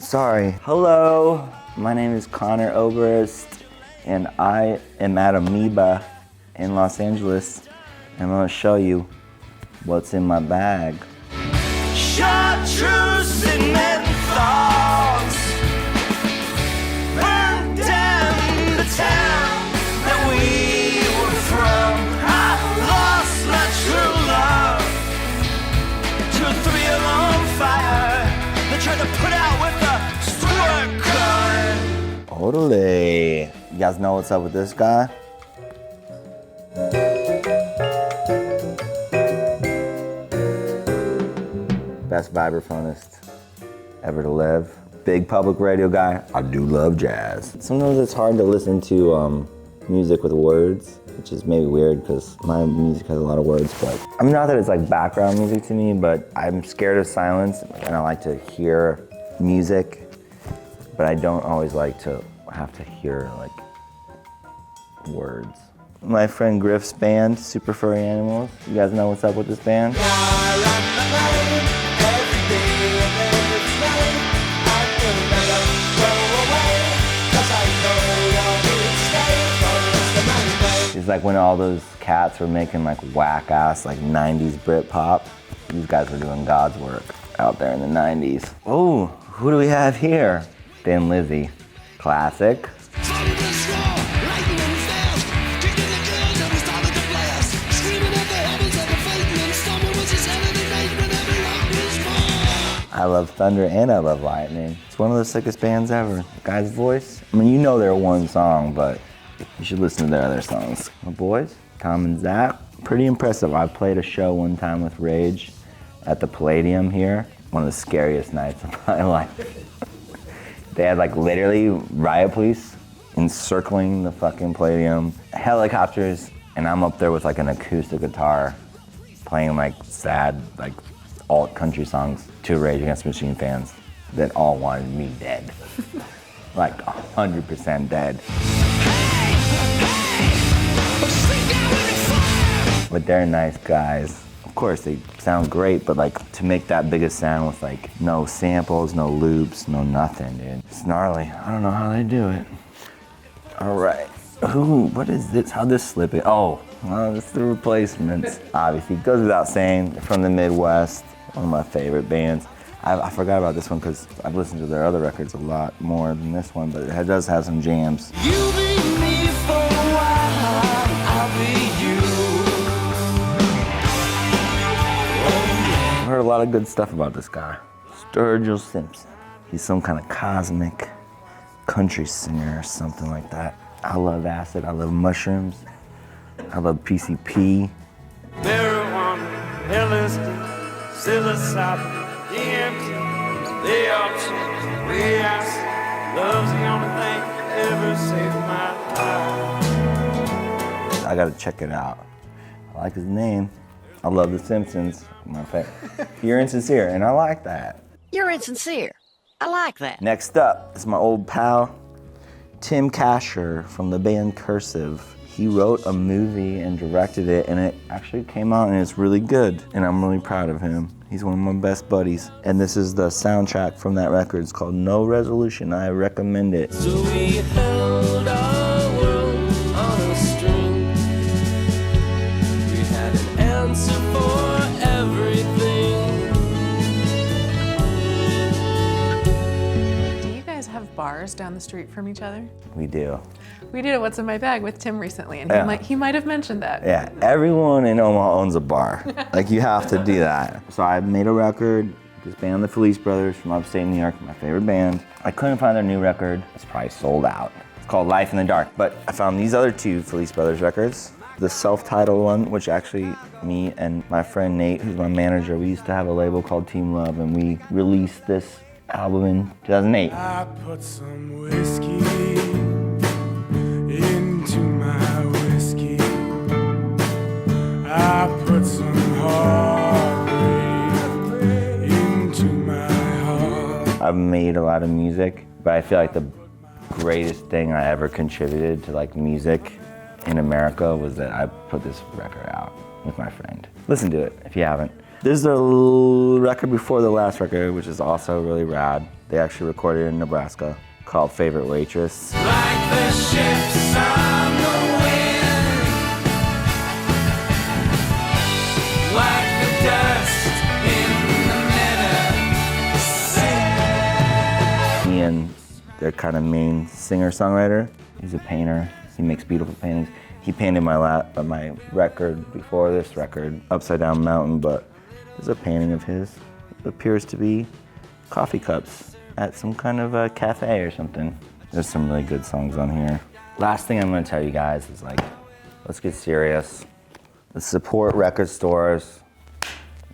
sorry. Hello, my name is Connor Oberst, and I am at Amoeba in Los Angeles. And I'm gonna show you what's in my bag. Chartreuse and menthols burned down the town that we were from. I lost my true love to a 3-alarm fire they tried to put out with a squirt gun. Totally. You guys know what's up with this guy? Best vibraphonist ever to live. Big public radio guy. I do love jazz. Sometimes it's hard to listen to music with words, which is maybe weird because my music has a lot of words, but I mean, not that it's like background music to me, but I'm scared of silence and I like to hear music, but I don't always like to have to hear like words. My friend Griff's band, Super Furry Animals. You guys know what's up with this band? It's like when all those cats were making like whack-ass like 90s Britpop. These guys were doing God's work out there in the 90s. Oh, who do we have here? Thin Lizzy, classic. I love Thunder and I love Lightning. It's one of the sickest bands ever. The guy's voice, I mean, you know their one song, but you should listen to their other songs. My boys, Tom and Zach, pretty impressive. I played a show one time with Rage at the Palladium here. One of the scariest nights of my life. They had like literally riot police encircling the fucking Palladium, helicopters, and I'm up there with like an acoustic guitar playing like sad, like alt country songs to Rage Against the Machine fans that all wanted me dead. Like 100% dead. But they're nice guys. Of course, they sound great, but like to make that big a sound with like no samples, no loops, no nothing, dude. It's gnarly. I don't know how they do it. All right. Ooh, what is this? How'd this slip in? Oh, well, it's the Replacements. Obviously, it goes without saying, they're from the Midwest, one of my favorite bands. I forgot about this one because I've listened to their other records a lot more than this one, but it does have some jams. You be me for a while, I'll be you. I've heard a lot of good stuff about this guy. Sturgill Simpson. He's some kind of cosmic country singer or something like that. I love acid, I love mushrooms, I love PCP. Marijuana, LSD, psilocybin, DMT, the options, reacid, love's the only thing that ever saved my life. I gotta check it out. I like his name. I love The Simpsons. My favorite. You're Insincere, and I like that. You're insincere. I like that. Next up is my old pal, Tim Kasher from the band Cursive. He wrote a movie and directed it, and it actually came out and it's really good. And I'm really proud of him. He's one of my best buddies. And this is the soundtrack from that record. It's called No Resolution. I recommend it. So we held our world on a string. We had an answer for everything. Do you guys have bars down the street from each other? We do. We did a What's in My Bag with Tim recently, and he might have mentioned that. Yeah, everyone in Omaha owns a bar. Like, you have to do that. So I made a record, this band, the Felice Brothers from upstate New York, my favorite band. I couldn't find their new record. It's probably sold out. It's called Life in the Dark. But I found these other two Felice Brothers records. The self-titled one, which actually me and my friend Nate, who's my manager, we used to have a label called Team Love, and we released this album in 2008. I put some whiskey into my whiskey. I put some heartbreak into my heart. I've made a lot of music, but I feel like the greatest thing I ever contributed to like music in America was that I put this record out with my friend. Listen to it if you haven't. This is their record before the last record, which is also really rad. They actually recorded in Nebraska, called Favorite Waitress. Like the ships on the wind, like the dust in the meadow. Ian, their kind of main singer-songwriter, he's a painter. He makes beautiful paintings. He painted my record before this record, Upside Down Mountain, but there's a painting of his. It appears to be coffee cups at some kind of a cafe or something. There's some really good songs on here. Last thing I'm gonna tell you guys is like, let's get serious. Let's support record stores,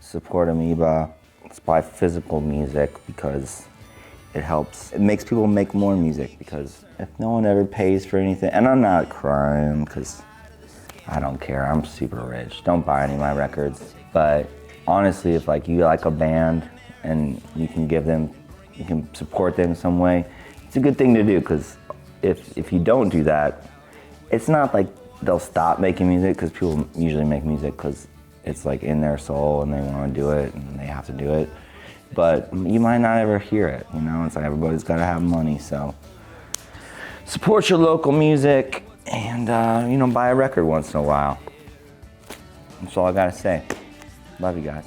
support Amoeba. Let's buy physical music because it helps. It makes people make more music because if no one ever pays for anything, and I'm not crying because I don't care, I'm super rich. Don't buy any of my records. But honestly, if like you like a band and you can support them in some way, it's a good thing to do because if you don't do that, it's not like they'll stop making music because people usually make music because it's like in their soul and they want to do it and they have to do it. But you might not ever hear it, you know? It's like everybody's got to have money, so support your local music and, buy a record once in a while. That's all I got to say. Love you guys.